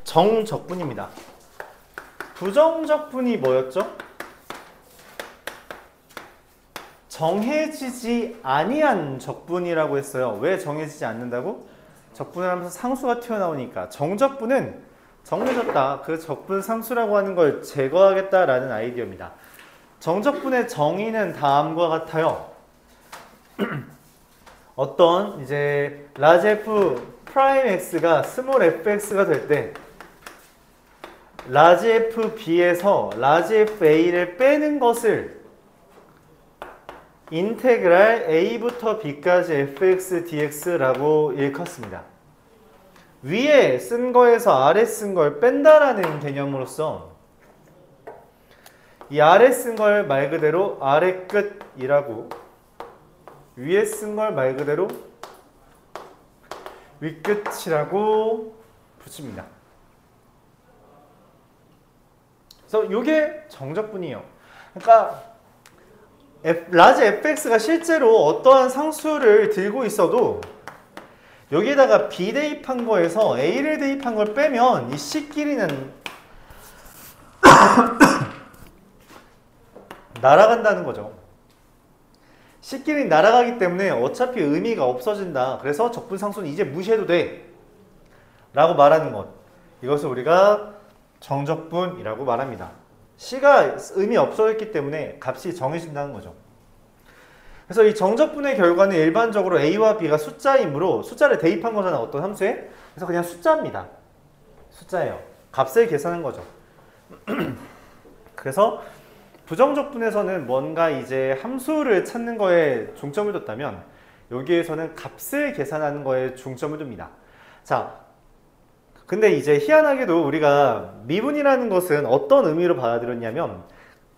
정적분입니다. 부정적분이 뭐였죠? 정해지지 아니한 적분이라고 했어요. 왜 정해지지 않는다고? 적분을 하면서 상수가 튀어나오니까. 정적분은 정해졌다. 그 적분 상수라고 하는 걸 제거하겠다라는 아이디어입니다. 정적분의 정의는 다음과 같아요. 어떤 이제 라지 F 프라임 X가 스몰 fx가 될 때 라지 FB에서 라지 FA를 빼는 것을 인테그랄 A부터 B까지 fx dx라고 일컫습니다. 위에 쓴 거에서 아래 쓴 걸 뺀다라는 개념으로서 이 아래 쓴 걸 말 그대로 아래 끝이라고, 위에 쓴 걸 말 그대로 윗끝이라고 붙입니다. 그래서 이게 정적분이에요. 그러니까 라지 fx가 실제로 어떠한 상수를 들고 있어도 여기에다가 b 대입한 거에서 a를 대입한 걸 빼면 이 c끼리는 날아간다는 거죠. c끼리 날아가기 때문에 어차피 의미가 없어진다. 그래서 적분상수는 이제 무시해도 돼 라고 말하는 것, 이것을 우리가 정적분이라고 말합니다. c가 의미 없어졌기 때문에 값이 정해진다는 거죠. 그래서 이 정적분의 결과는 일반적으로 a와 b가 숫자이므로, 숫자를 대입한 거잖아, 어떤 함수에. 그래서 그냥 숫자입니다. 숫자예요. 값을 계산한 거죠. 그래서 부정적분에서는 뭔가 이제 함수를 찾는 거에 중점을 뒀다면 여기에서는 값을 계산하는 거에 중점을 둡니다. 자, 근데 이제 희한하게도 우리가 미분이라는 것은 어떤 의미로 받아들였냐면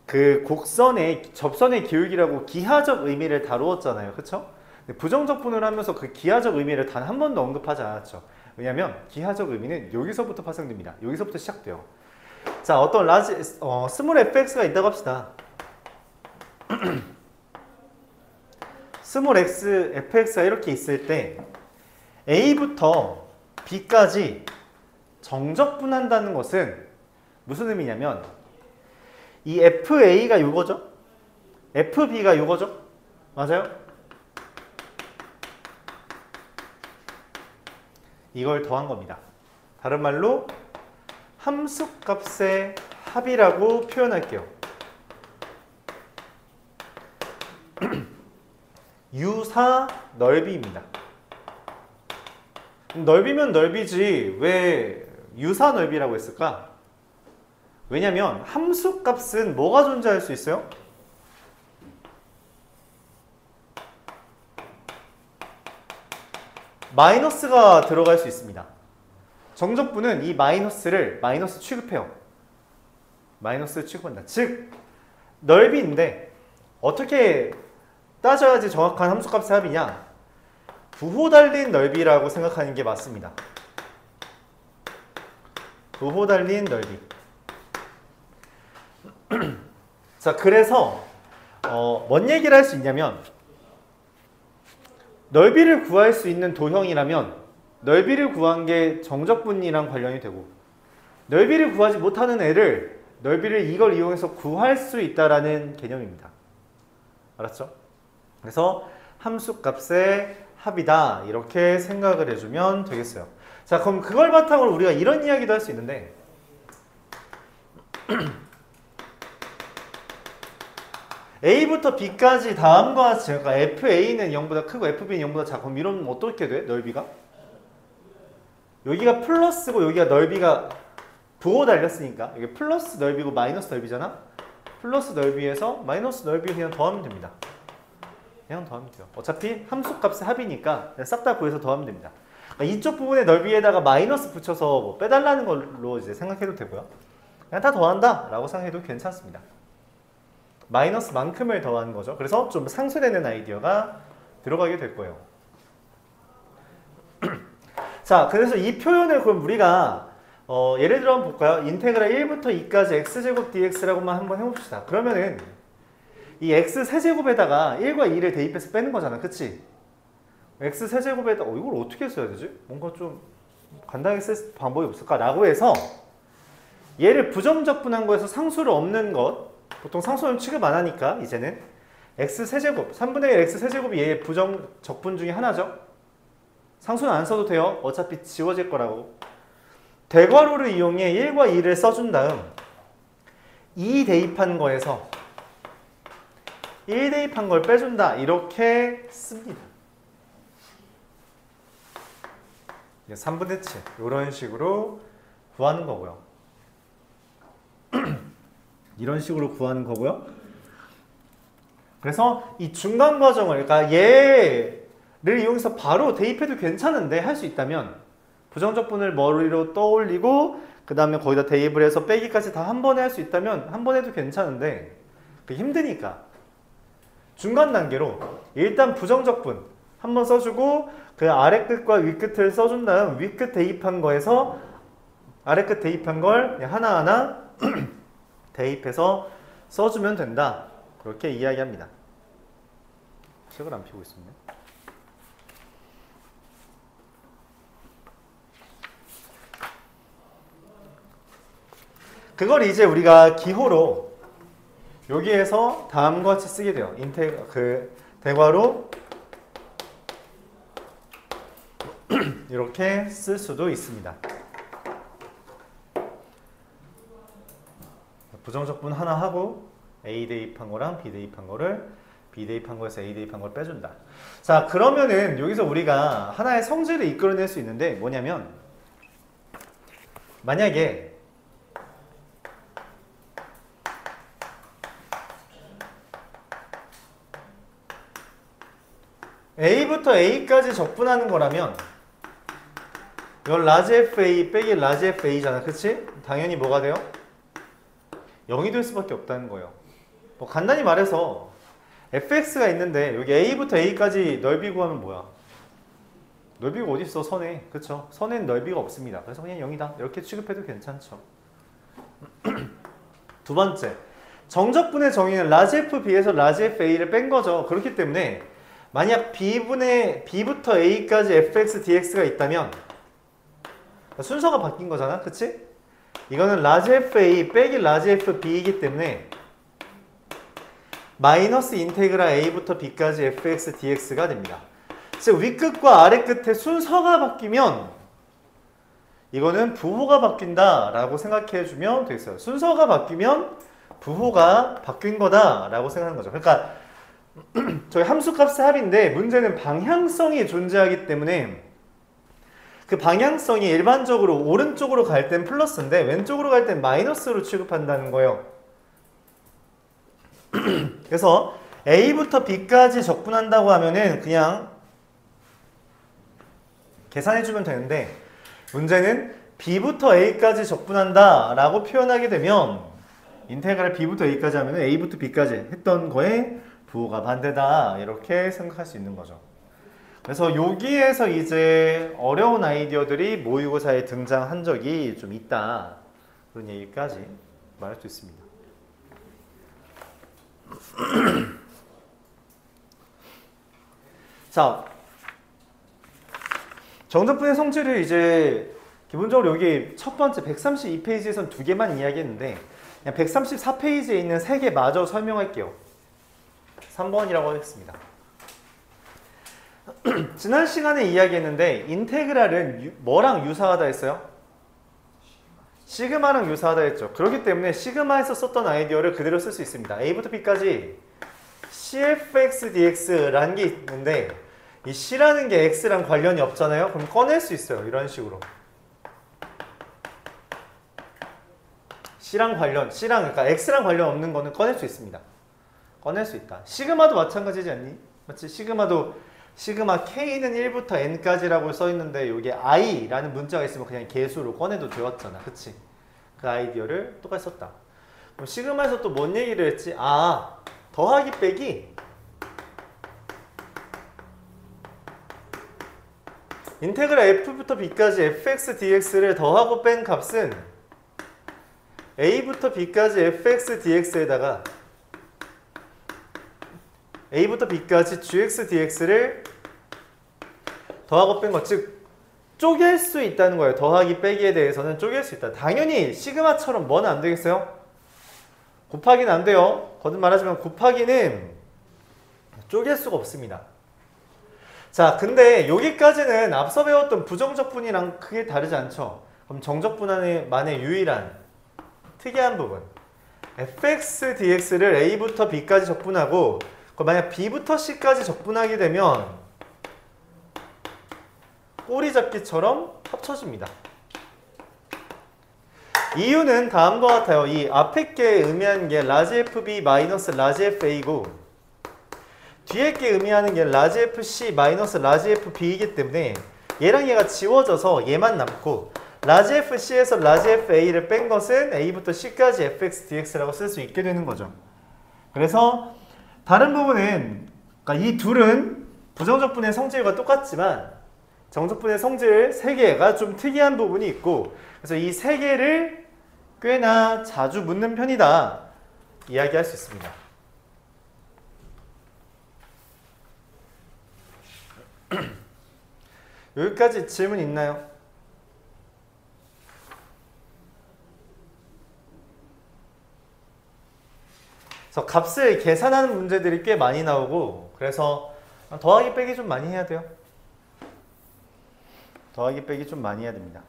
그 곡선의 접선의 기울기라고 기하적 의미를 다루었잖아요. 그쵸? 부정적분을 하면서 그 기하적 의미를 단 한 번도 언급하지 않았죠. 왜냐면 기하적 의미는 여기서부터 파생됩니다. 여기서부터 시작돼요. 자, 어떤 스몰 fx가 있다고 합시다. 스몰 fx가 이렇게 있을 때 a부터 b까지 정적분한다는 것은 무슨 의미냐면 이 fa가 이거죠? fb가 이거죠? 맞아요? 이걸 더한 겁니다. 다른 말로 함수값의 합이라고 표현할게요. 유사 넓이입니다. 넓이면 넓이지 왜 유사 넓이라고 했을까? 왜냐면 함수값은 뭐가 존재할 수 있어요? 마이너스가 들어갈 수 있습니다. 정적분은 이 마이너스를 마이너스 취급해요. 마이너스 취급한다. 즉 넓이인데 어떻게 따져야지 정확한 함수값의 합이냐? 부호 달린 넓이라고 생각하는 게 맞습니다. 부호 달린 넓이. 자, 그래서 뭔 얘기를 할 수 있냐면 넓이를 구할 수 있는 도형이라면 넓이를 구한 게 정적분이랑 관련이 되고, 넓이를 구하지 못하는 애를 넓이를 이걸 이용해서 구할 수 있다라는 개념입니다. 알았죠? 그래서 함수값의 합이다 이렇게 생각을 해주면 되겠어요. 자, 그럼 그걸 바탕으로 우리가 이런 이야기도 할 수 있는데 A부터 B까지 다음과 같이, 그러니까 FA는 0보다 크고 FB는 0보다 작고, 이러면 어떻게 돼? 넓이가? 여기가 플러스고 여기가 넓이가 부호 달렸으니까 이게 플러스 넓이고 마이너스 넓이잖아? 플러스 넓이에서 마이너스 넓이 그냥 더하면 됩니다. 그냥 더하면 돼요. 어차피 함수값의 합이니까 싹 다 구해서 더하면 됩니다. 그러니까 이쪽 부분의 넓이에다가 마이너스 붙여서 뭐 빼달라는 걸로 이제 생각해도 되고요. 그냥 다 더한다 라고 생각해도 괜찮습니다. 마이너스만큼을 더하는 거죠. 그래서 좀 상쇄되는 아이디어가 들어가게 될 거예요. 자, 그래서 이 표현을 그럼 우리가 예를 들어 한번 볼까요? 인테그랄 1부터 2까지 x제곱 dx라고만 한번 해봅시다. 그러면은 이 x 세제곱에다가 1과 2를 대입해서 빼는 거잖아. 그치? x 세제곱에다가 이걸 어떻게 써야 되지? 뭔가 좀 간단하게 쓸 방법이 없을까? 라고 해서 얘를 부정적분한 거에서 상수를 없는 것, 보통 상수는 취급 안 하니까 이제는 x세제곱, 3분의 1 x세제곱이 얘의 부정적분 중에 하나죠. 상수는 안 써도 돼요. 어차피 지워질 거라고. 대괄호를 이용해 1과 2를 써준 다음 2 대입한 거에서 1 대입한 걸 빼준다. 이렇게 씁니다. 3분의 7 이런 식으로 구하는 거고요. 이런 식으로 구하는 거고요. 그래서 이 중간 과정을, 그러니까 얘를 이용해서 바로 대입해도 괜찮은데 할 수 있다면 부정적분을 머리로 떠올리고 그 다음에 거기다 대입을 해서 빼기까지 다 한 번에 할 수 있다면 한 번 해도 괜찮은데 그게 힘드니까 중간 단계로 일단 부정적분 한 번 써주고 그 아래 끝과 위 끝을 써준 다음 위 끝 대입한 거에서 아래 끝 대입한 걸 하나하나 대입해서 써주면 된다. 그렇게 이야기합니다. 책을 안 펴고 있습니다. 그걸 이제 우리가 기호로 여기에서 다음과 같이 쓰게 돼요. 대괄호 이렇게 쓸 수도 있습니다. 부정적분 하나 하고 A 대입한 거랑 B 대입한 거를 B 대입한 거에서 A 대입한 걸 빼준다. 자, 그러면은 여기서 우리가 하나의 성질을 이끌어낼 수 있는데 뭐냐면 만약에 A부터 A까지 적분하는 거라면 이건 라지 FA 빼기 라지 FA잖아. 그치? 당연히 뭐가 돼요? 0이 될 수밖에 없다는 거예요. 뭐 간단히 말해서 fx가 있는데 여기 A부터 A까지 넓이 구하면 뭐야? 넓이가 어디 있어? 선에. 그쵸? 선에는 넓이가 없습니다. 그래서 그냥 0이다. 이렇게 취급해도 괜찮죠. 두 번째, 정적분의 정의는 라지 FB에서 라지 FA를 뺀 거죠. 그렇기 때문에 만약 B부터 A까지 fx dx가 있다면 순서가 바뀐 거잖아. 그치? 이거는 라지 FA 빼기 라지 FB이기 때문에 마이너스 인테그랄 A부터 B까지 fx dx가 됩니다. 즉 윗끝과 아래끝의 순서가 바뀌면 이거는 부호가 바뀐다 라고 생각해 주면 되겠어요. 순서가 바뀌면 부호가 바뀐 거다 라고 생각하는 거죠. 그러니까 저희 함수값의 합인데 문제는 방향성이 존재하기 때문에 그 방향성이 일반적으로 오른쪽으로 갈 땐 플러스인데 왼쪽으로 갈 땐 마이너스로 취급한다는 거예요. 그래서 A부터 B까지 적분한다고 하면은 그냥 계산해주면 되는데 문제는 B부터 A까지 적분한다 라고 표현하게 되면 인테그랄 B부터 A까지 하면 A부터 B까지 했던 거에 부호가 반대다 이렇게 생각할 수 있는 거죠. 그래서 여기에서 이제 어려운 아이디어들이 모의고사에 등장한 적이 좀 있다 그런 얘기까지 말할 수 있습니다. 자, 정적분의 성질을 이제 기본적으로 여기 첫 번째 132페이지에선 두 개만 이야기했는데 그냥 134페이지에 있는 세 개 마저 설명할게요. 3번이라고 하겠습니다. 지난 시간에 이야기했는데 인테그랄은 뭐랑 유사하다 했어요? 시그마랑 유사하다 했죠. 그렇기 때문에 시그마에서 썼던 아이디어를 그대로 쓸 수 있습니다. A부터 B까지 CFX dx라는 게 있는데 이 C라는 게 X랑 관련이 없잖아요. 그럼 꺼낼 수 있어요. 이런 식으로 C랑 그러니까 X랑 관련 없는 거는 꺼낼 수 있습니다. 꺼낼 수 있다. 시그마도 마찬가지지 않니? 맞지? 시그마 K는 1부터 N까지라고 써있는데 여기에 I라는 문자가 있으면 그냥 개수로 꺼내도 되었잖아. 그치? 그 아이디어를 똑같이 썼다. 그럼 시그마에서 또 뭔 얘기를 했지? 아, 더하기 빼기 인테그랄 F부터 B까지 fx dx를 더하고 뺀 값은 A부터 B까지 fx dx에다가 A부터 B까지 gx dx를 더하고 뺀 것, 즉 쪼갤 수 있다는 거예요. 더하기 빼기에 대해서는 쪼갤 수 있다. 당연히 시그마처럼 뭐는 안 되겠어요? 곱하기는 안 돼요. 거듭말하지만 곱하기는 쪼갤 수가 없습니다. 자, 근데 여기까지는 앞서 배웠던 부정적분이랑 크게 다르지 않죠? 그럼 정적분만의 유일한 특이한 부분, fx dx를 a부터 b까지 적분하고 만약 b부터 c까지 적분하게 되면 꼬리잡기처럼 합쳐집니다. 이유는 다음과 같아요. 이 앞에 게 의미하는 게 라지 fb 마이너스 라지 fa고 뒤에 게 의미하는 게 라지 fc 마이너스 라지 fb이기 때문에 얘랑 얘가 지워져서 얘만 남고 라지 fc에서 라지 fa를 뺀 것은 a부터 c까지 fx dx라고 쓸 수 있게 되는 거죠. 그래서 다른 부분은 그러니까 이 둘은 부정적분의 성질과 똑같지만 정적분의 성질 3개가 좀 특이한 부분이 있고 그래서 이 3개를 꽤나 자주 묻는 편이다 이야기할 수 있습니다. 여기까지 질문 있나요? 그래서 값을 계산하는 문제들이 꽤 많이 나오고 그래서 더하기 빼기 좀 많이 해야 돼요. 더하기 빼기 좀 많이 해야 됩니다.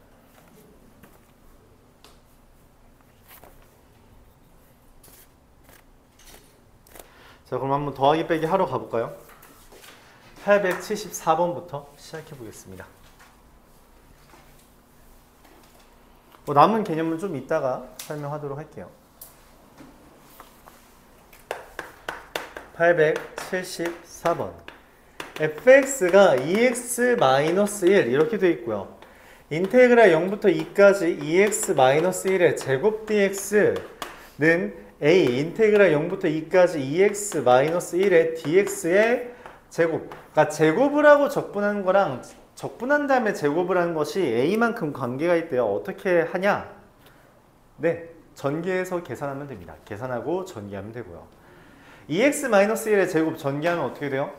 자, 그럼 한번 더하기 빼기 하러 가볼까요? 874번부터 시작해 보겠습니다. 남은 개념은 좀 이따가 설명하도록 할게요. 874번 fx가 2x-1 이렇게 되어 있고요. 인테그랄 0부터 2까지 2x-1의 제곱 dx는 a 인테그랄 0부터 2까지 2x-1의 dx의 제곱. 그러니까 제곱을 하고 적분하는 거랑 적분한 다음에 제곱을 하는 것이 a만큼 관계가 있대요. 어떻게 하냐? 네, 전개해서 계산하면 됩니다. 계산하고 전개하면 되고요. 2x-1의 제곱 전개하면 어떻게 돼요?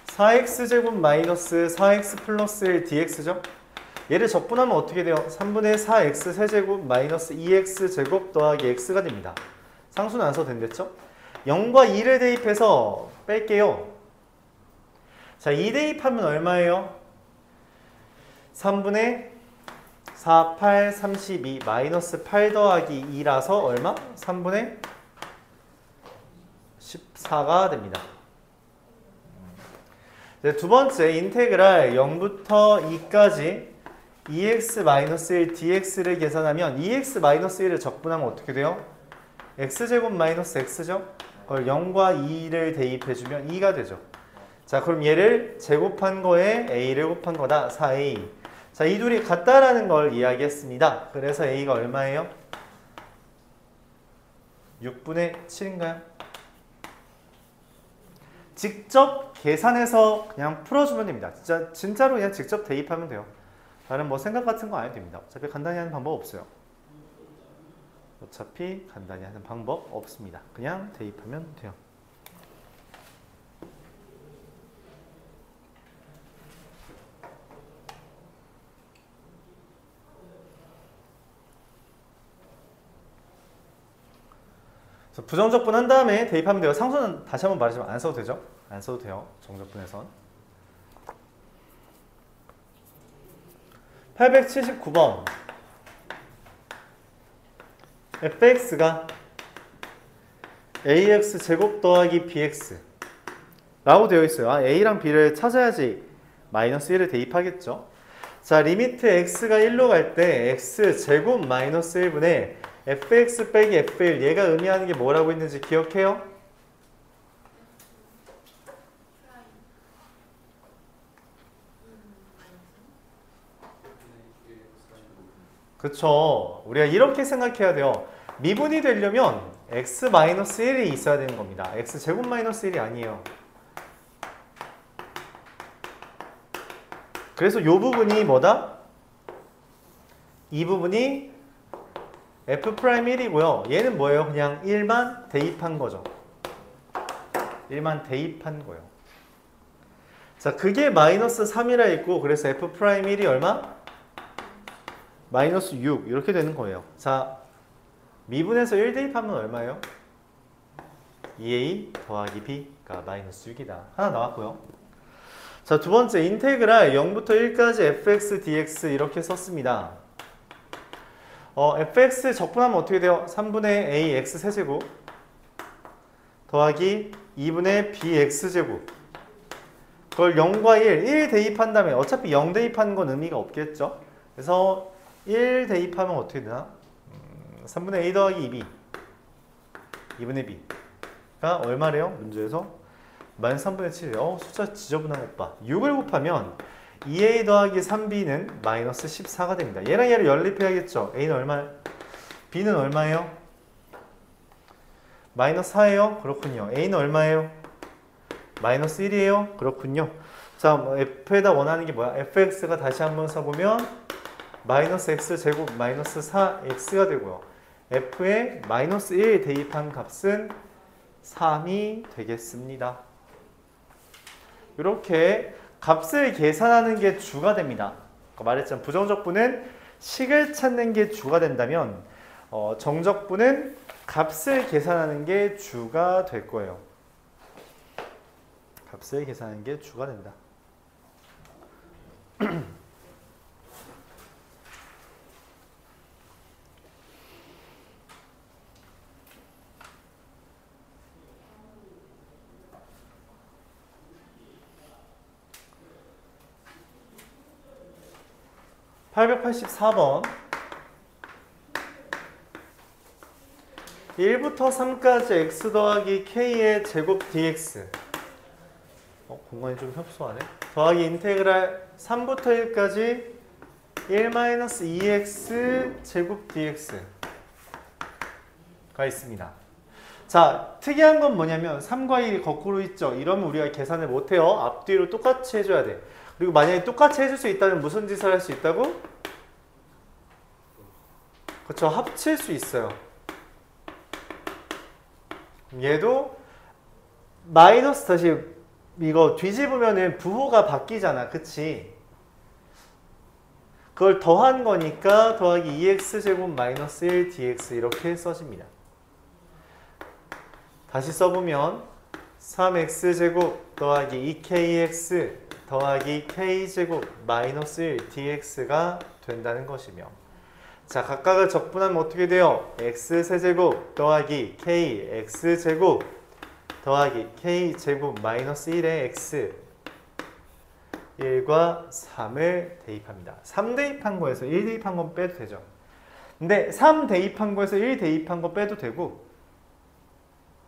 4x제곱 마이너스 4x 플러스 1 dx죠? 얘를 적분하면 어떻게 돼요? 3분의 4x 세제곱 마이너스 2x제곱 더하기 x가 됩니다. 상수는 안 써도 된댔죠? 0과 2를 대입해서 뺄게요. 자, 2 대입하면 얼마예요? 3분의 4, 8, 32 마이너스 8 더하기 2라서 얼마? 3분의 14가 됩니다. 네, 두 번째 인테그랄 0부터 2까지 2x-1 dx를 계산하면 2x-1을 적분하면 어떻게 돼요? x제곱 마이너스 x죠? 그걸 0과 2를 대입해주면 2가 되죠. 자, 그럼 얘를 제곱한 거에 a를 곱한 거다. 4a. 자, 이 둘이 같다라는 걸 이야기했습니다. 그래서 a가 얼마예요? 6분의 7인가요? 직접 계산해서 그냥 풀어주면 됩니다. 진짜로 그냥 직접 대입하면 돼요. 다른 뭐 생각 같은 거 안 해도 됩니다. 어차피 간단히 하는 방법 없어요. 어차피 간단히 하는 방법 없습니다. 그냥 대입하면 돼요. 그래서 부정적분 한 다음에 대입하면 돼요. 상수는 다시 한번 말하지만 안 써도 되죠? 안 써도 돼요. 정적분에선. 879번 fx가 ax 제곱 더하기 bx 라고 되어 있어요. a랑 b를 찾아야지 마이너스 1을 대입하겠죠. 자, 리미트 x가 1로 갈 때 x 제곱 마이너스 1분의 fx 빼기 f1 얘가 의미하는 게 뭐라고 있는지 기억해요? 그쵸. 우리가 이렇게 생각해야 돼요. 미분이 되려면 x-1이 있어야 되는 겁니다. x제곱 마이너스 1이 아니에요. 그래서 이 부분이 뭐다? 이 부분이 f'1이고요. 얘는 뭐예요? 그냥 1만 대입한 거죠. 1만 대입한 거예요. 자, 그게 마이너스 3이라 있고, 그래서 F'1이 얼마? 마이너스 6 이렇게 되는 거예요. 자, 미분에서 1 대입하면 얼마예요? 2a 더하기 b가 마이너스 6이다. 하나 나왔고요. 자, 두 번째 인테그랄 0부터 1까지 fx dx 이렇게 썼습니다. fx 적분하면 어떻게 돼요? 3분의 a x 세제곱 더하기 2분의 bx제곱, 그걸 0과 1 대입한 다음에 어차피 0 대입하는 건 의미가 없겠죠? 그래서 1 대입하면 어떻게 되나? 3분의 a 더하기 2b 2분의 b가 얼마래요? 문제에서 마이너스 3분의 7이에요. 숫자 지저분한 것 봐. 6을 곱하면 2a 더하기 3b는 마이너스 14가 됩니다. 얘랑 얘를 연립해야겠죠? a는 얼마? b는 얼마예요? 마이너스 4예요? 그렇군요. a는 얼마예요? 마이너스 1이에요? 그렇군요. 자, f에다 원하는 게 뭐야? fx가 다시 한번 써보면 마이너스 x제곱 마이너스 4x가 되고요. f에 마이너스 1 대입한 값은 3이 되겠습니다. 이렇게 값을 계산하는 게 주가 됩니다. 말했잖아. 부정적분은 식을 찾는 게 주가 된다면 정적분은 값을 계산하는 게 주가 될 거예요. 값을 계산하는 게 주가 된다. 884번 1부터 3까지 x 더하기 k의 제곱 dx 공간이 좀 협소하네. 더하기 인테그랄 3부터 1까지 1-2x 제곱 dx가 있습니다. 자, 특이한 건 뭐냐면 3과 1이 거꾸로 있죠. 이러면 우리가 계산을 못해요. 앞뒤로 똑같이 해줘야 돼. 그리고 만약에 똑같이 해줄 수 있다면 무슨 짓을 할 수 있다고? 그렇죠. 합칠 수 있어요. 얘도 마이너스 다시 이거 뒤집으면은 부호가 바뀌잖아. 그치? 그걸 더한 거니까 더하기 2x제곱 마이너스 1 dx 이렇게 써집니다. 다시 써보면 3x제곱 더하기 2kx 더하기 k제곱 마이너스 1 dx가 된다는 것이며, 자, 각각을 적분하면 어떻게 돼요? x세제곱 더하기 kx제곱 더하기 k제곱 마이너스 1의 x 1과 3을 대입합니다. 3 대입한 거에서 1 대입한 건 빼도 되죠. 근데 3 대입한 거에서 1 대입한 거 빼도 되고,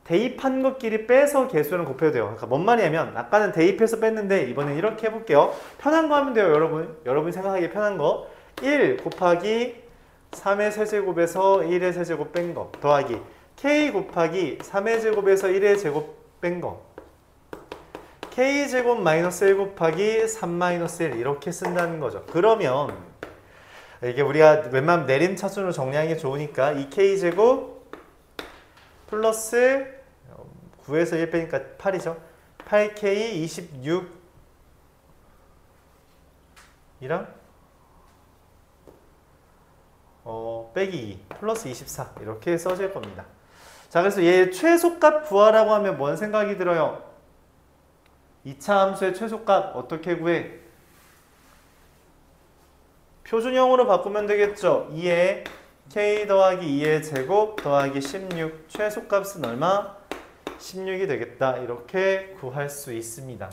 대입한 것끼리 빼서 개수는 곱해도 돼요. 그러니까 뭔 말이냐면 아까는 대입해서 뺐는데 이번엔 이렇게 해볼게요. 편한 거 하면 돼요. 여러분이 생각하기에 편한 거. 1 곱하기 3의 세제곱에서 1의 세제곱 뺀 거 더하기 k 곱하기 3의 제곱에서 1의 제곱 뺀 거 k제곱 마이너스 1 곱하기 3 마이너스 1 이렇게 쓴다는 거죠. 그러면 이게 우리가 웬만하면 내림차순으로 정리하는 게 좋으니까 2k제곱 플러스 9에서 1 빼니까 8이죠. 8k 26이랑 빼기 2 플러스 24 이렇게 써질 겁니다. 자, 그래서 얘 최소값 구하라고 하면 뭔 생각이 들어요? 2차 함수의 최소값 어떻게 구해? 표준형으로 바꾸면 되겠죠. 2에 k 더하기 2의 제곱 더하기 16 최소값은 얼마? 16이 되겠다. 이렇게 구할 수 있습니다.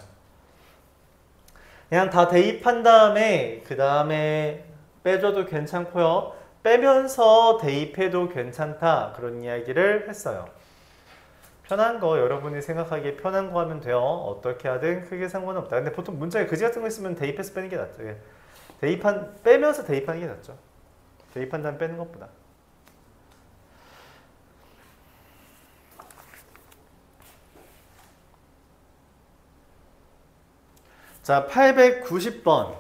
그냥 다 대입한 다음에 그 다음에 빼줘도 괜찮고요. 빼면서 대입해도 괜찮다. 그런 이야기를 했어요. 편한 거 여러분이 생각하기에 편한 거 하면 돼요. 어떻게 하든 크게 상관없다. 근데 보통 문자에 그지 같은 거 있으면 대입해서 빼는 게 낫죠. 빼면서 대입하는 게 낫죠. 대입한 다음 빼는 것보다. 자, 890번.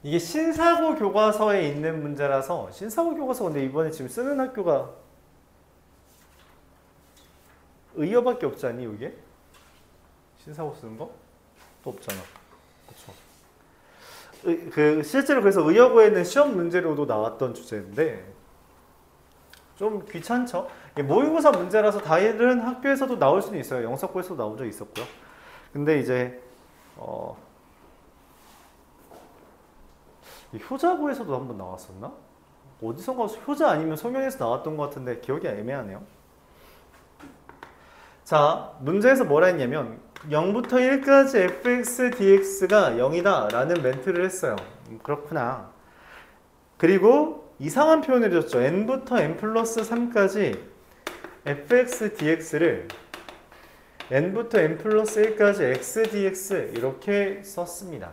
이게 신사고 교과서에 있는 문제라서, 신사고 교과서 근데 이번에 지금 쓰는 학교가 의여밖에 없지 않니, 이게? 신사고 쓰는 거? 수가 없잖아. 그쵸? 실제로 그래서 의여고에는 시험 문제로도 나왔던 주제인데 좀 귀찮죠? 모의고사 문제라서 다른 학교에서도 나올 수는 있어요. 영사고에서도 나온 적이 있었고요. 근데 이제 효자고에서도 한번 나왔었나? 어디선가 효자 아니면 성형에서 나왔던 것 같은데 기억이 애매하네요. 자, 문제에서 뭐라 했냐면 0부터 1까지 fx dx가 0이다 라는 멘트를 했어요. 그렇구나. 그리고 이상한 표현을 해줬죠. n부터 n 플러스 3까지 fx dx를 n부터 n 플러스 1까지 x dx 이렇게 썼습니다.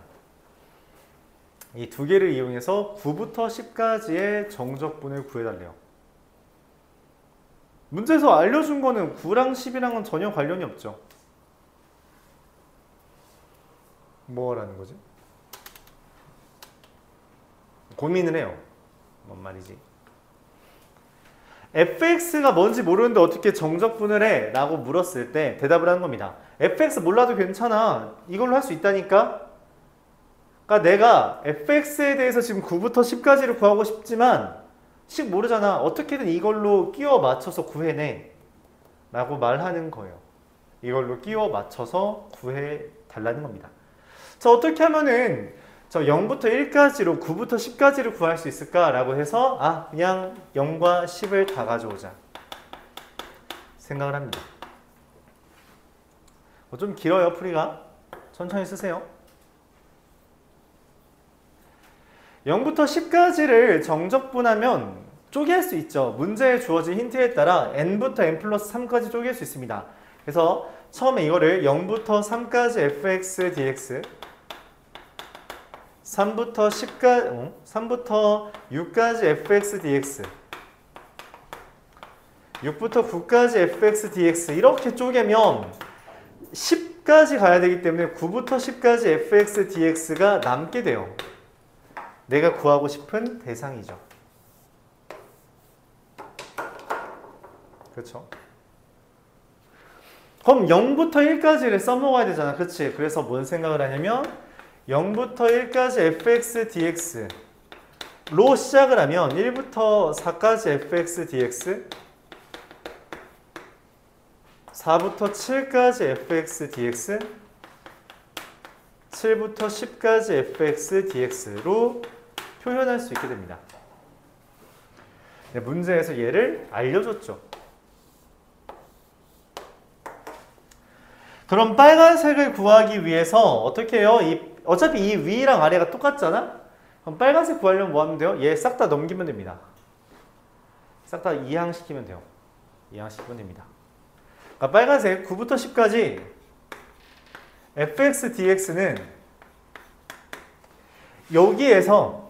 이 두 개를 이용해서 9부터 10까지의 정적분을 구해달래요. 문제에서 알려준 거는 9랑 10이랑은 전혀 관련이 없죠. 뭐라는 거지? 고민을 해요. 뭔 말이지? fx가 뭔지 모르는데 어떻게 정적분을 해? 라고 물었을 때 대답을 하는 겁니다. fx 몰라도 괜찮아. 이걸로 할 수 있다니까? 그러니까 내가 fx에 대해서 지금 9부터 10까지를 구하고 싶지만 10 모르잖아. 어떻게든 이걸로 끼워 맞춰서 구해내. 라고 말하는 거예요. 이걸로 끼워 맞춰서 구해 달라는 겁니다. 자, 어떻게 하면은 저 0부터 1까지로 9부터 10까지를 구할 수 있을까? 라고 해서 그냥 0과 10을 다 가져오자 생각을 합니다. 좀 길어요, 풀이가. 천천히 쓰세요. 0부터 10까지를 정적분하면 쪼갤 수 있죠. 문제에 주어진 힌트에 따라 n부터 n 플러스 3까지 쪼갤 수 있습니다. 그래서 처음에 이거를 0부터 3까지 fx dx 3부터 6까지 fx dx 6부터 9까지 fx dx 이렇게 쪼개면 10까지 가야 되기 때문에 9부터 10까지 fx dx가 남게 돼요. 내가 구하고 싶은 대상이죠. 그렇죠? 그럼 0부터 1까지를 써먹어야 되잖아. 그치? 그래서 뭔 생각을 하냐면 0부터 1까지 fx dx로 시작을 하면 1부터 4까지 fx dx 4부터 7까지 fx dx 7부터 10까지 fx dx로 표현할 수 있게 됩니다. 네, 문제에서 얘를 알려줬죠. 그럼 빨간색을 구하기 위해서 어떻게 해요? 어차피 이 위랑 아래가 똑같잖아? 그럼 빨간색 구하려면 뭐 하면 돼요? 얘 싹 다 넘기면 됩니다. 싹 다 이항시키면 돼요. 이항시키면 됩니다. 그러니까 빨간색 9부터 10까지 fx dx는 여기에서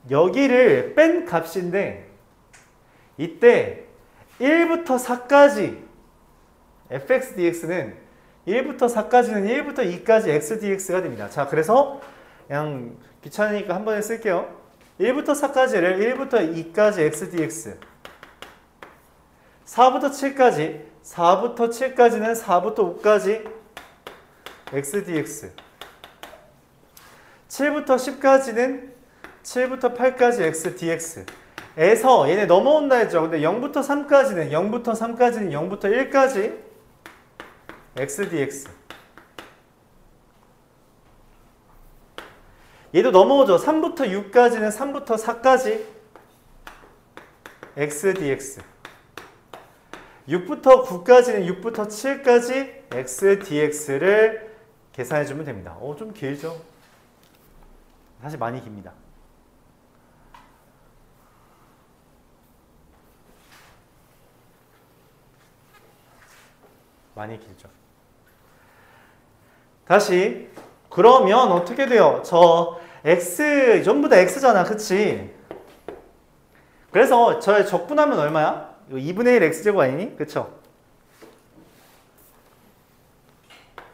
여기를 뺀 값인데 이때 1부터 4까지 fx dx는 1부터 4까지는 1부터 2까지 x dx가 됩니다. 자, 그래서 그냥 귀찮으니까 한 번에 쓸게요. 1부터 4까지를 1부터 2까지 x dx 4부터 7까지는 4부터 5까지 x dx 7부터 10까지는 7부터 8까지 x dx 에서 얘네 넘어온다 했죠. 근데 0부터 3까지는 0부터 1까지 x dx 얘도 넘어오죠. 3부터 6까지는 3부터 4까지 x dx 6부터 9까지는 6부터 7까지 x dx를 계산해주면 됩니다. 좀 길죠? 사실 많이 깁니다. 많이 길죠. 다시 그러면 어떻게 돼요? 저 x 전부 다 x잖아. 그치? 그래서 저의 적분하면 얼마야? 이거 2분의 1 x제곱 아니니? 그쵸?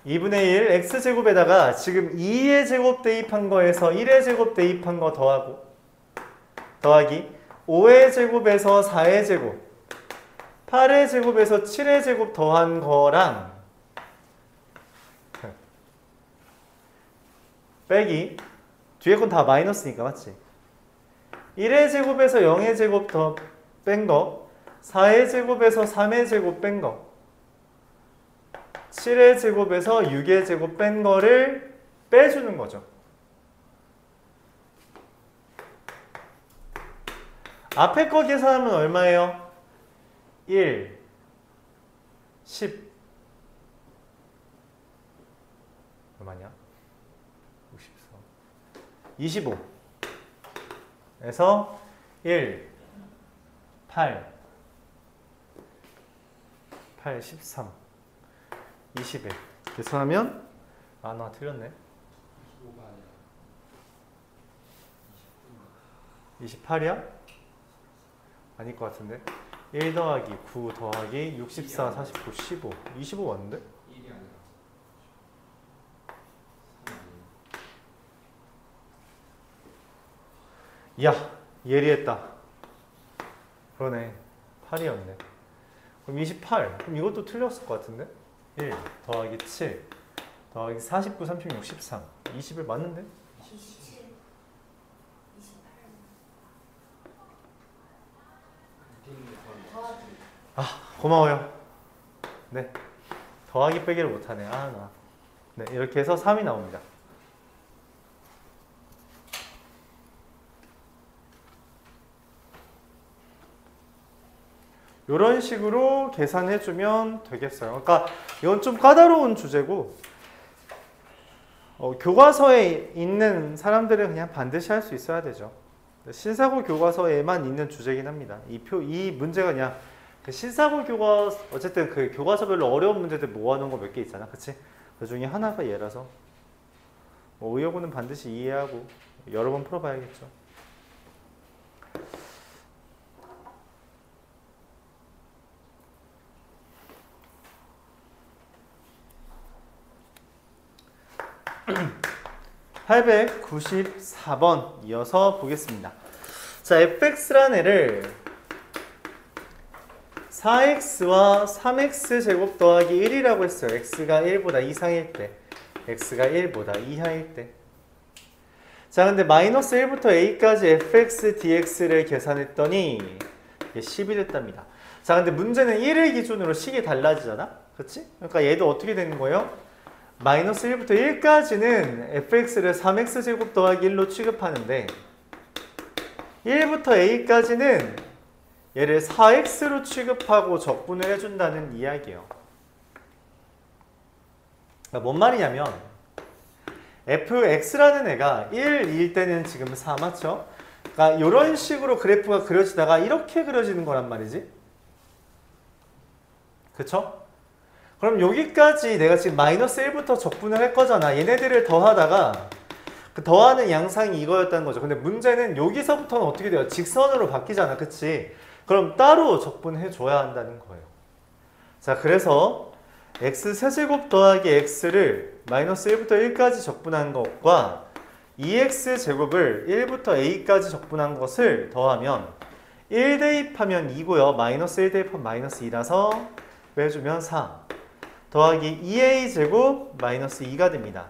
2분의 1 x제곱에다가 지금 2의 제곱 대입한 거에서 1의 제곱 대입한 거 더하기 5의 제곱에서 4의 제곱 8의 제곱에서 7의 제곱 더한 거랑 빼기 뒤에 건 다 마이너스니까 맞지? 1의 제곱에서 0의 제곱 더 뺀 거, 4의 제곱에서 3의 제곱 뺀 거, 7의 제곱에서 6의 제곱 뺀 거를 빼주는 거죠. 앞에 거 계산하면 얼마예요? 1, 10 얼마냐? 64 25 에서 1, 8 13 21 계산하면 나 틀렸네. 28이야? 아닐 것 같은데. 1 더하기 9 더하기 64 49 15 25 왔는데? 야, 예리했다. 그러네. 8이었네. 그럼 28. 그럼 이것도 틀렸을 것 같은데? 1 더하기 7 더하기 49 36 13 20을 맞는데? 27, 28. 고마워요. 네. 더하기 빼기를 못하네. 네, 이렇게 해서 3이 나옵니다. 이런 식으로 계산해주면 되겠어요. 그러니까 이건 좀 까다로운 주제고 교과서에 있는 사람들은 그냥 반드시 할 수 있어야 되죠. 신사고 교과서에만 있는 주제긴 합니다. 이 문제가 그냥 신사고 교과서 어쨌든 그 교과서별로 어려운 문제들 모아놓은 거 몇 개 있잖아, 그치? 그 중에 하나가 얘라서 의역어는 반드시 이해하고 여러 번 풀어봐야겠죠. (894번) 이어서 보겠습니다. 자, fx라는 애를 4x와 3x 제곱 더하기 1이라고 했어요. x가 1보다 이상일 때, x가 1보다 이하일 때. 자, 근데 마이너스 1부터 a까지 fx dx를 계산했더니 이게 10이 됐답니다. 자, 근데 문제는 1을 기준으로 식이 달라지잖아? 그치? 그러니까 얘도 어떻게 되는 거예요? 마이너스 1부터 1까지는 fx를 3x 제곱 더하기 1로 취급하는데 1부터 a까지는 얘를 4x로 취급하고 적분을 해준다는 이야기예요. 그러니까 뭔 말이냐면 fx라는 애가 1일 때는 지금 4 맞죠? 그러니까 이런 식으로 그래프가 그려지다가 이렇게 그려지는 거란 말이지. 그쵸? 그럼 여기까지 내가 지금 마이너스 1부터 적분을 할 거잖아. 얘네들을 더하다가 그 더하는 양상이 이거였다는 거죠. 근데 문제는 여기서부터는 어떻게 돼요? 직선으로 바뀌잖아. 그치? 그럼 따로 적분해 줘야 한다는 거예요. 자, 그래서 x 세제곱 더하기 x를 마이너스 1부터 1까지 적분한 것과 2x 제곱을 1부터 a까지 적분한 것을 더하면 1 대입하면 2고요. 마이너스 1 대입하면 마이너스 2라서 빼주면 4 더하기 2a 제곱 마이너스 2가 됩니다.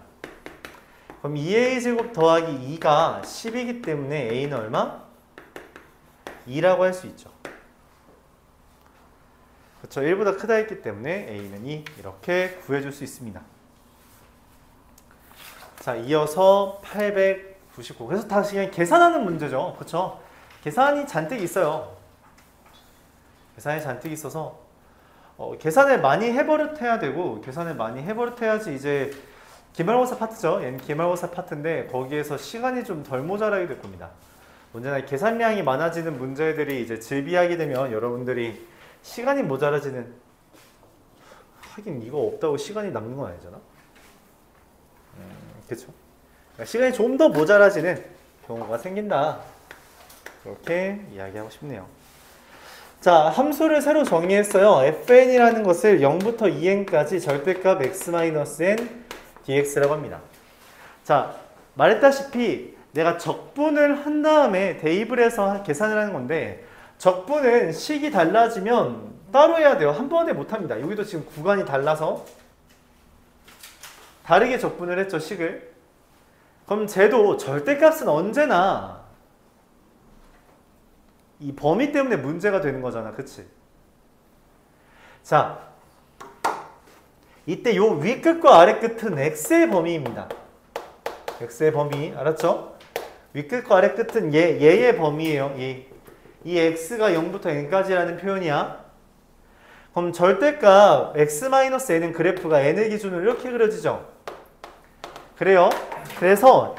그럼 2a 제곱 더하기 2가 10이기 때문에 a는 얼마? 2라고 할 수 있죠. 그렇죠. 1보다 크다 했기 때문에 a는 2 이렇게 구해줄 수 있습니다. 자, 이어서 899. 그래서 다시 그냥 계산하는 문제죠. 그렇죠. 계산이 잔뜩 있어요. 계산이 잔뜩 있어서 계산을 많이 해버릇해야 되고 계산을 많이 해버릇해야지 이제 기말고사 파트죠. 얘는 기말고사 파트인데 거기에서 시간이 좀 덜 모자라게 될 겁니다. 언제나 계산량이 많아지는 문제들이 이제 즐비하게 되면 여러분들이 시간이 모자라지는 하긴 이거 없다고 시간이 남는 건 아니잖아. 그렇죠. 그러니까 시간이 좀 더 모자라지는 경우가 생긴다. 그렇게 이야기하고 싶네요. 자, 함수를 새로 정의했어요. fn이라는 것을 0부터 2n까지 절대값 x-n dx라고 합니다. 자, 말했다시피 내가 적분을 한 다음에 대입을 해서 계산을 하는 건데 적분은 식이 달라지면 따로 해야 돼요. 한 번에 못합니다. 여기도 지금 구간이 달라서 다르게 적분을 했죠, 식을. 그럼 쟤도 절대값은 언제나 이 범위 때문에 문제가 되는 거잖아. 그치? 자, 이때 요 윗끝과 아래끝은 x의 범위입니다. x의 범위. 알았죠? 윗끝과 아래끝은 얘의 범위예요. 이 x가 0부터 n까지라는 표현이야. 그럼 절대값 x-n은 그래프가 n을 기준으로 이렇게 그려지죠. 그래요. 그래서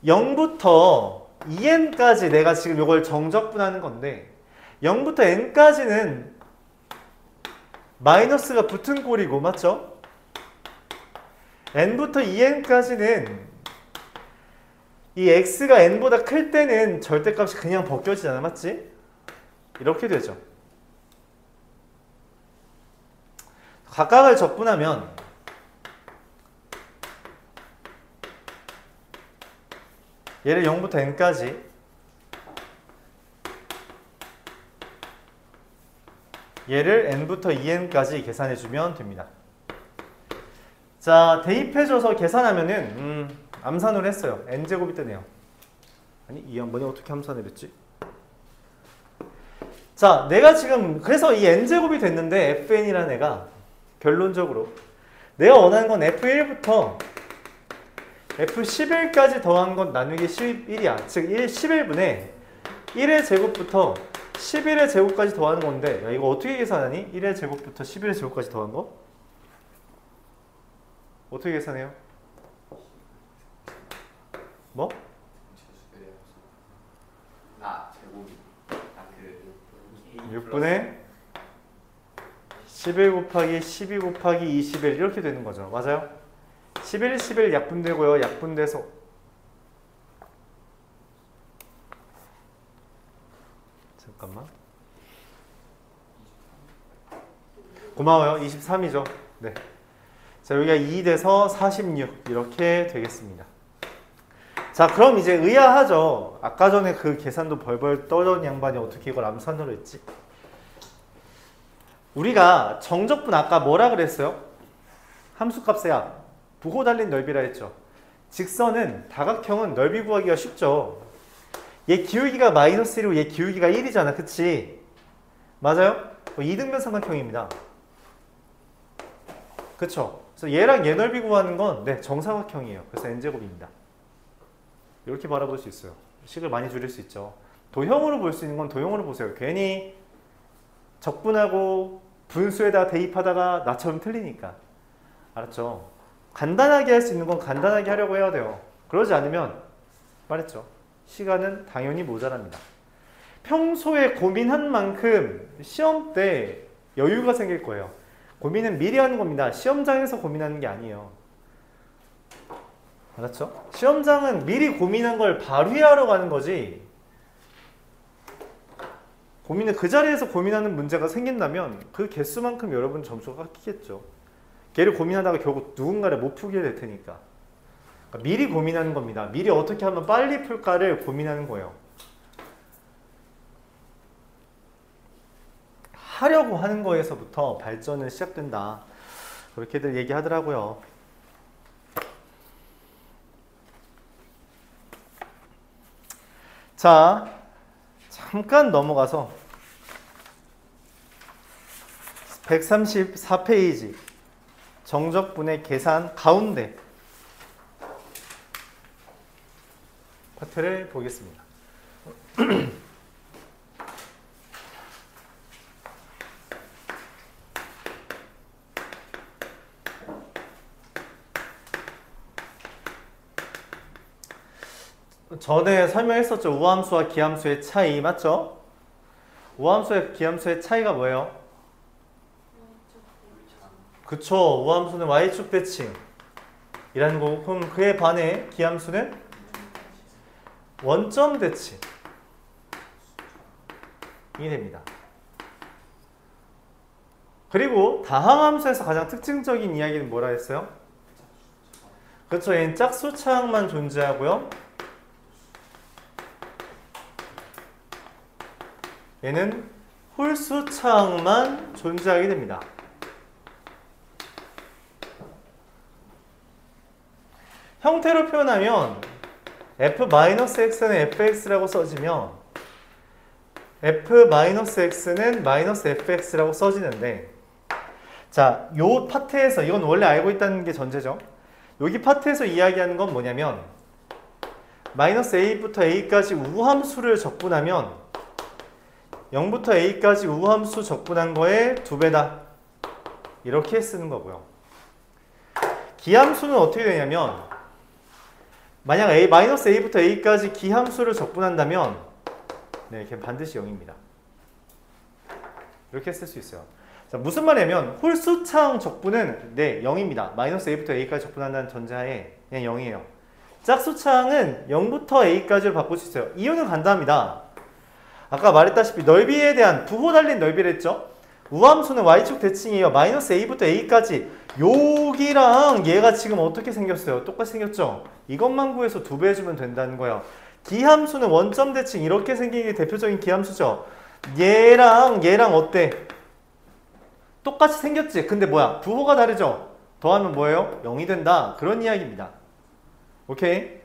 0부터 2n까지 내가 지금 이걸 정적분하는 건데 0부터 n까지는 마이너스가 붙은 꼴이고 맞죠? n부터 2n까지는 이 x가 n보다 클 때는 절대값이 그냥 벗겨지잖아. 맞지? 이렇게 되죠. 각각을 적분하면 얘를 0부터 n까지 얘를 n부터 2n까지 계산해주면 됩니다. 자, 대입해줘서 계산하면은 암산을 했어요. n제곱이 뜨네요. 아니, 이 양반이 어떻게 암산을 했지? 자, 내가 지금 그래서 이 n제곱이 됐는데 fn이라는 애가 결론적으로 내가 원하는 건 f1부터 f11까지 더한 건 나누기 11이야. 즉 11분의 1의 제곱부터 11의 제곱까지 더하는 건데 야, 이거 어떻게 계산하니? 1의 제곱부터 11의 제곱까지 더한 거? 어떻게 계산해요? 뭐? 6분의 11 곱하기 12 곱하기 21 이렇게 되는 거죠. 맞아요? 11, 11 약분되고요. 약분돼서 잠깐만. 고마워요. 23이죠. 네. 자, 여기가 2 돼서 46 이렇게 되겠습니다. 자, 그럼 이제 의아하죠. 아까 전에 그 계산도 벌벌 떨던 양반이 어떻게 이걸 암산으로 했지? 우리가 정적분 아까 뭐라 그랬어요? 함수값의 합, 부호 달린 넓이라 했죠. 직선은 다각형은 넓이 구하기가 쉽죠. 얘 기울기가 마이너스 1이고 얘 기울기가 1이잖아. 그치? 맞아요? 이등변 삼각형입니다. 그쵸? 그래서 얘랑 얘 넓이 구하는 건 네, 정사각형이에요. 그래서 n제곱입니다. 이렇게 바라볼 수 있어요. 식을 많이 줄일 수 있죠. 도형으로 볼 수 있는 건 도형으로 보세요. 괜히 적분하고 분수에다 대입하다가 나처럼 틀리니까. 알았죠? 간단하게 할 수 있는 건 간단하게 하려고 해야 돼요. 그러지 않으면 말했죠. 시간은 당연히 모자랍니다. 평소에 고민한 만큼 시험 때 여유가 생길 거예요. 고민은 미리 하는 겁니다. 시험장에서 고민하는 게 아니에요. 알았죠? 시험장은 미리 고민한 걸 발휘하러 가는 거지. 고민을 그 자리에서 고민하는 문제가 생긴다면 그 개수만큼 여러분 점수가 깎이겠죠. 걔를 고민하다가 결국 누군가를 못 풀게 될 테니까. 그러니까 미리 고민하는 겁니다. 미리 어떻게 하면 빨리 풀까를 고민하는 거예요. 하려고 하는 거에서부터 발전은 시작된다. 그렇게들 얘기하더라고요. 자, 잠깐 넘어가서 134페이지 정적분의 계산 가운데 파트를 보겠습니다. 전에 설명했었죠. 우함수와 기함수의 차이 맞죠? 우함수와 기함수의 차이가 뭐예요? 그쵸. 우함수는 y축 대칭 이라는 거고 그럼 그에 반해 기함수는 원점 대칭이 됩니다. 그리고 다항함수에서 가장 특징적인 이야기는 뭐라 했어요? 그렇죠. 얘는 짝수차항만 존재하고요. 얘는 홀수차항만 존재하게 됩니다. 형태로 표현하면 f-x는 fx라고 써지면 f-x는 -fx라고 써지는데, 자, 요 파트에서, 이건 원래 알고 있다는 게 전제죠. 여기 파트에서 이야기하는 건 뭐냐면 -a부터 a까지 우함수를 적분하면 0부터 a까지 우함수 적분한 거에 2배다. 이렇게 쓰는 거고요. 기함수는 어떻게 되냐면 만약 -a부터 a까지 기함수를 적분한다면 네, 걔 반드시 0입니다. 이렇게 쓸 수 있어요. 자, 무슨 말이냐면 홀수차항 적분은 네, 0입니다. -a부터 a까지 적분한다는 전제하에 그냥 0이에요. 짝수차항은 0부터 a까지로 바꿀 수 있어요. 이유는 간단합니다. 아까 말했다시피 넓이에 대한 부호 달린 넓이를 했죠. 우함수는 y축 대칭이에요. -a부터 a까지 여기랑 얘가 지금 어떻게 생겼어요? 똑같이 생겼죠? 이것만 구해서 2배 해주면 된다는 거예요. 기함수는 원점 대칭 이렇게 생긴 게 대표적인 기함수죠. 얘랑 어때? 똑같이 생겼지? 근데 뭐야? 부호가 다르죠? 더하면 뭐예요? 0이 된다. 그런 이야기입니다. 오케이?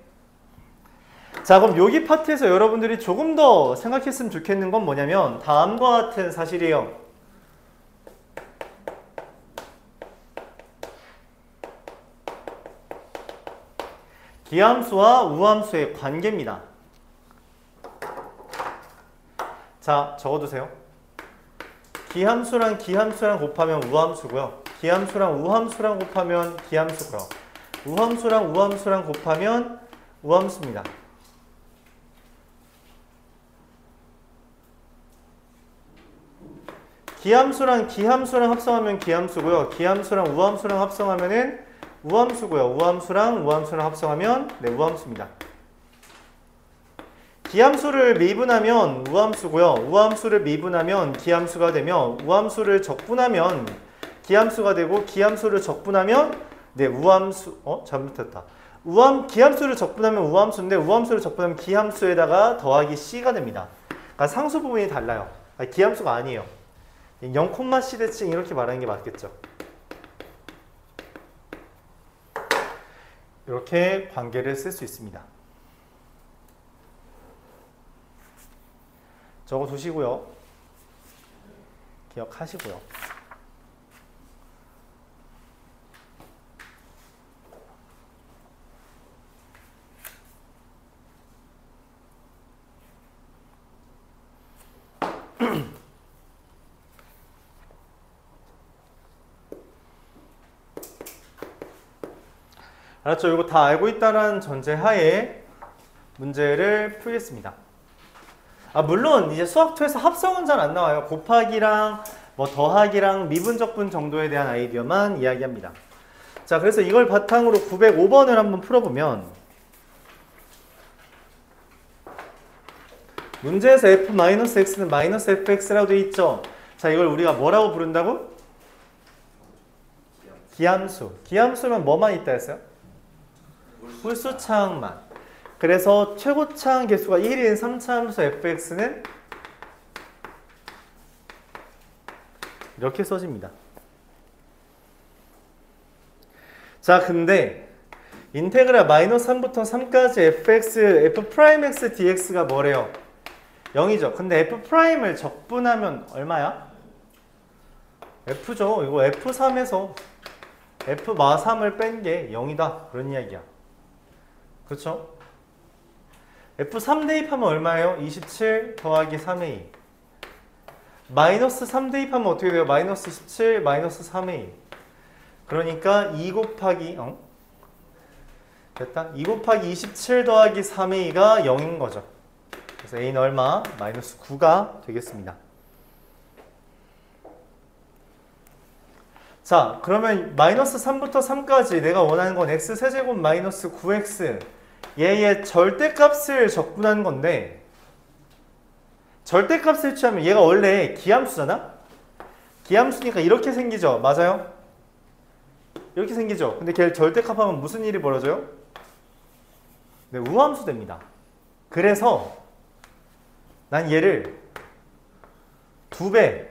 자, 그럼 여기 파트에서 여러분들이 조금 더 생각했으면 좋겠는 건 뭐냐면 다음과 같은 사실이에요. 기함수와 우함수의 관계입니다. 자, 적어두세요. 기함수랑 곱하면 우함수고요. 기함수랑 우함수랑 곱하면 기함수고요. 우함수랑 곱하면 우함수입니다. 기함수랑 합성하면 기함수고요. 기함수랑 우함수랑 합성하면은 우함수고요. 우함수랑 합성하면 네, 우함수입니다. 기함수를 미분하면 우함수고요. 우함수를 미분하면 기함수가 되며 우함수를 적분하면 기함수가 되고 기함수를 적분하면 네, 우함수 잘못했다. 기함수를 적분하면 우함수인데 우함수를 적분하면 기함수에다가 더하기 c가 됩니다. 그러니까 상수 부분이 달라요. 기함수가 아니에요. 0,c 대칭 이렇게 말하는 게 맞겠죠. 이렇게 관계를 쓸 수 있습니다. 적어두시고요. 기억하시고요. 알았죠? 이거 다 알고 있다는 전제하에 문제를 풀겠습니다. 물론 이제 수학투에서 합성은 잘 안 나와요. 곱하기랑 뭐 더하기랑 미분적분 정도에 대한 아이디어만 이야기합니다. 자, 그래서 이걸 바탕으로 905번을 한번 풀어보면 문제에서 f-x는 -fx라고 되어 있죠. 자, 이걸 우리가 뭐라고 부른다고? 기함수. 기함수면 뭐만 있다 했어요? 홀수차항만. 그래서 최고차항 개수가 1인 3차 함수 fx는 이렇게 써집니다. 자, 근데 인테그랄 -3부터 3까지 fx, f'x dx가 뭐래요? 0이죠. 근데 f'을 적분하면 얼마야? f죠. 이거 f3에서 f-3을 뺀 게 0이다. 그런 이야기야. 그렇죠? f3 대입하면 얼마예요? 27 더하기 3a. -3 대입하면 어떻게 돼요? -17 -3a. 그러니까 2 곱하기 됐다? 2 곱하기 27 더하기 3a가 0인 거죠. 그래서 a는 얼마? -9가 되겠습니다. 자, 그러면 -3부터 3까지 내가 원하는 건 x세제곱 -9x 얘의 절대값을 적분하는 건데 절대값을 취하면 얘가 원래 기함수잖아? 기함수니까 이렇게 생기죠? 맞아요? 이렇게 생기죠? 근데 걔를 절대값 하면 무슨 일이 벌어져요? 네, 우함수 됩니다. 그래서 난 얘를 2배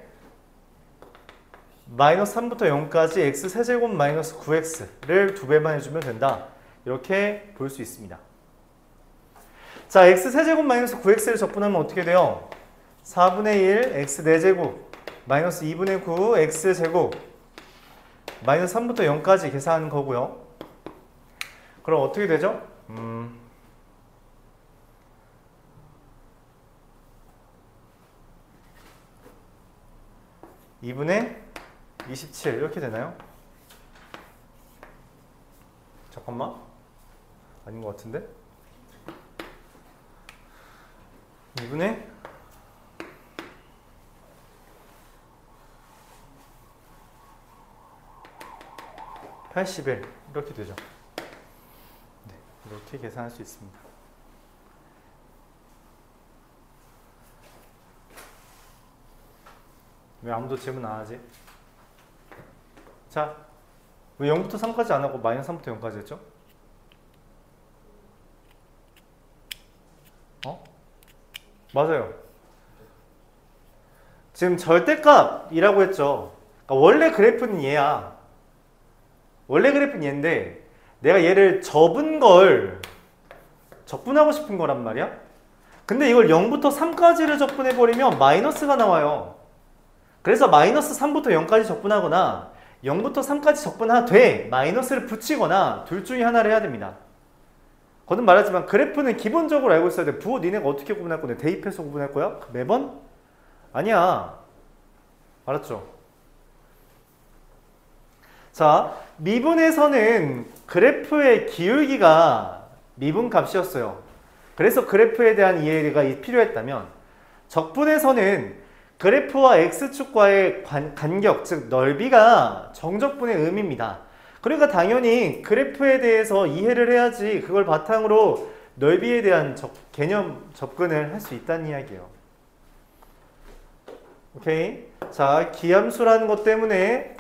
-3부터 0까지 x세제곱 -9x를 2배만 해주면 된다. 이렇게 볼 수 있습니다. 자, x세제곱 마이너스 9x를 적분하면 어떻게 돼요? 4분의 1 x 4제곱 마이너스 2분의 9 x제곱 마이너스 3부터 0까지 계산하는 거고요. 그럼 어떻게 되죠? 2분의 27 이렇게 되나요? 잠깐만, 아닌 것 같은데? 2분의 81 이렇게 되죠. 네, 이렇게 계산할 수 있습니다. 왜 아무도 질문 안 하지? 자, 왜 0부터 3까지 안 하고 마이너스 3부터 0까지 했죠? 맞아요. 지금 절대값이라고 했죠. 그러니까 원래 그래프는 얘야. 원래 그래프는 얘인데 내가 얘를 접은 걸 적분하고 싶은 거란 말이야. 근데 이걸 0부터 3까지를 적분해버리면 마이너스가 나와요. 그래서 마이너스 3부터 0까지 적분하거나 0부터 3까지 적분하되 마이너스를 붙이거나 둘 중에 하나를 해야 됩니다. 거듭 말하지만 그래프는 기본적으로 알고 있어야 돼. 부호 니네가 어떻게 구분할 건데? 대입해서 구분할 거야? 매번? 아니야. 알았죠? 자, 미분에서는 그래프의 기울기가 미분값이었어요. 그래서 그래프에 대한 이해가 필요했다면 적분에서는 그래프와 x축과의 간격, 즉 넓이가 정적분의 의미입니다. 그러니까 당연히 그래프에 대해서 이해를 해야지 그걸 바탕으로 넓이에 대한 개념 접근을 할 수 있다는 이야기예요. 오케이? 자, 기함수라는 것 때문에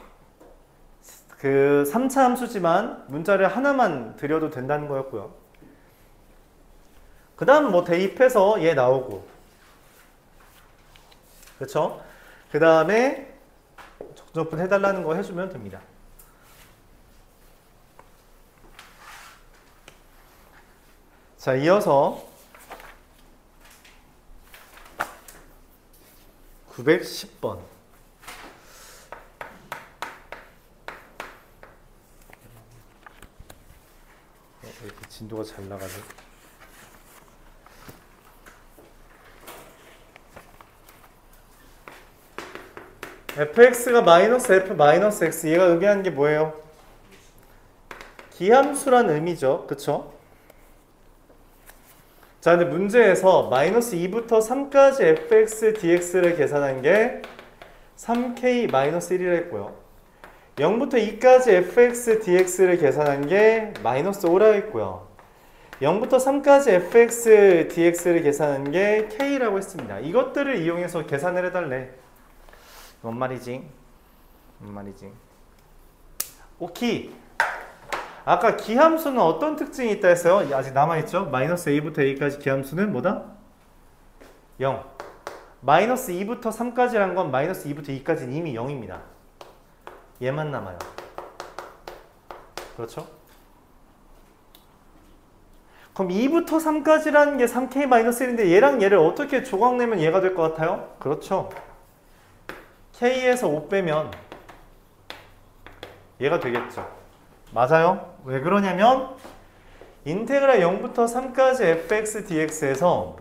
그 3차 함수지만 문자를 하나만 드려도 된다는 거였고요. 그 다음 뭐 대입해서 얘 나오고, 그렇죠? 그 다음에 정적분 해달라는 거 해주면 됩니다. 자, 이어서 910번. 왜 이렇게 진도가 잘 나가지? fx가 마이너스 f 마이너스 x, 얘가 의미하는 게 뭐예요? 기함수란 의미죠. 그쵸? 자, 근데 문제에서 마이너스 2부터 3까지 fx dx를 계산한 게 3k 마이너스 1이라 했고요. 0부터 2까지 fx dx를 계산한 게 마이너스 5라고 했고요. 0부터 3까지 fx dx를 계산한 게 k라고 했습니다. 이것들을 이용해서 계산을 해달래. 뭔 말이지? 뭔 말이지? 오케이. 아까 기함수는 어떤 특징이 있다 했어요? 아직 남아있죠? 마이너스 a부터 a까지 기함수는 뭐다? 0. 마이너스 2부터 3까지란 건 마이너스 2부터 2까지는 이미 0입니다. 얘만 남아요. 그렇죠? 그럼 2부터 3까지라는 게 3k-1인데 얘랑 얘를 어떻게 조각내면 얘가 될 것 같아요? 그렇죠. k에서 5 빼면 얘가 되겠죠. 맞아요. 왜 그러냐면 인테그랄 0부터 3까지 fx dx에서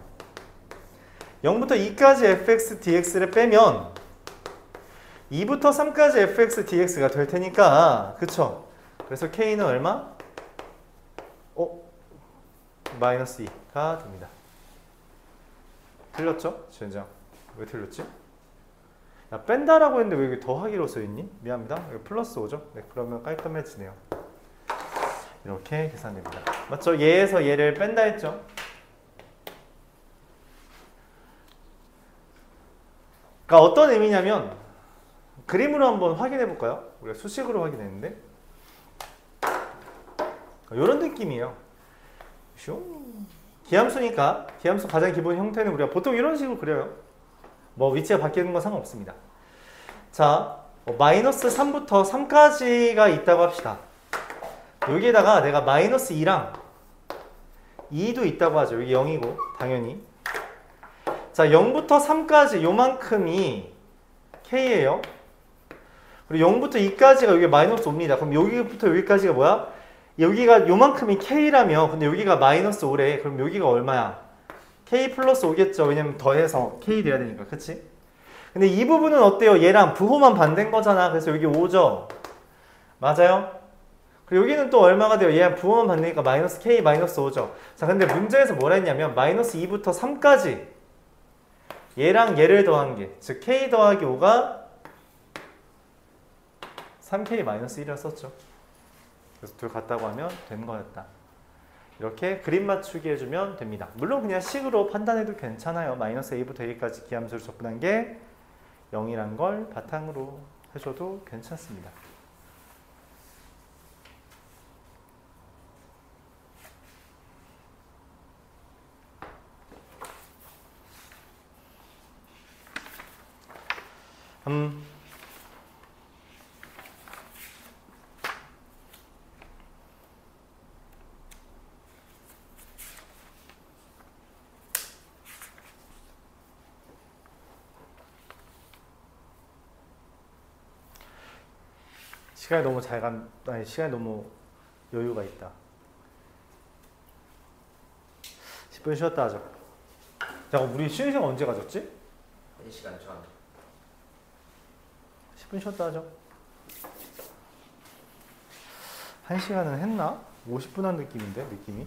0부터 2까지 fx dx를 빼면 2부터 3까지 fx dx가 될 테니까, 그쵸? 그래서 k는 얼마? 마이너스 2가 됩니다. 틀렸죠? 주연장. 왜 틀렸지? 야, 뺀다라고 했는데 왜 여기 더하기로 써있니? 미안합니다. 여기 플러스 5죠? 네, 그러면 깔끔해지네요. 이렇게 계산됩니다. 맞죠? 얘에서 얘를 뺀다 했죠? 그러니까 어떤 의미냐면 그림으로 한번 확인해 볼까요? 우리가 수식으로 확인했는데 이런 느낌이에요. 기함수니까 기함수 가장 기본 형태는 우리가 보통 이런 식으로 그려요. 뭐 위치가 바뀌는 건 상관없습니다. 자, 마이너스 3부터 3까지가 있다고 합시다. 여기에다가 내가 마이너스 2랑 2도 있다고 하죠. 여기 0이고 당연히. 자, 0부터 3까지 요만큼이 K예요. 그리고 0부터 2까지가 여기 마이너스 5입니다. 그럼 여기부터 여기까지가 뭐야? 여기가 요만큼이 K라며 근데 여기가 마이너스 5래. 그럼 여기가 얼마야? K 플러스 5겠죠. 왜냐면 더해서 K 돼야 되니까. 그치? 근데 이 부분은 어때요? 얘랑 부호만 반대인 거잖아. 그래서 여기 5죠. 맞아요? 그리고 여기는 또 얼마가 돼요? 얘랑 부호만 반대니까 마이너스 K 마이너스 5죠. 자, 근데 문제에서 뭐라 했냐면 마이너스 2부터 3까지 얘랑 얘를 더한 게, 즉 K 더하기 5가 3K 마이너스 1이라 썼죠. 그래서 둘 같다고 하면 되는 거였다. 이렇게 그림 맞추기 해주면 됩니다. 물론 그냥 식으로 판단해도 괜찮아요. 마이너스 A부터 A까지 기함수를 접근한 게 0이란 걸 바탕으로 해줘도 괜찮습니다. 시간이 너무 시간이 너무 여유가 있다. 10분 쉬었다 하죠. 잠깐, 우리 쉬는 시간 언제 가졌지? 1시간 전. 10분 쉬었다 하죠. 1시간은 했나? 50분 한 느낌인데, 느낌이?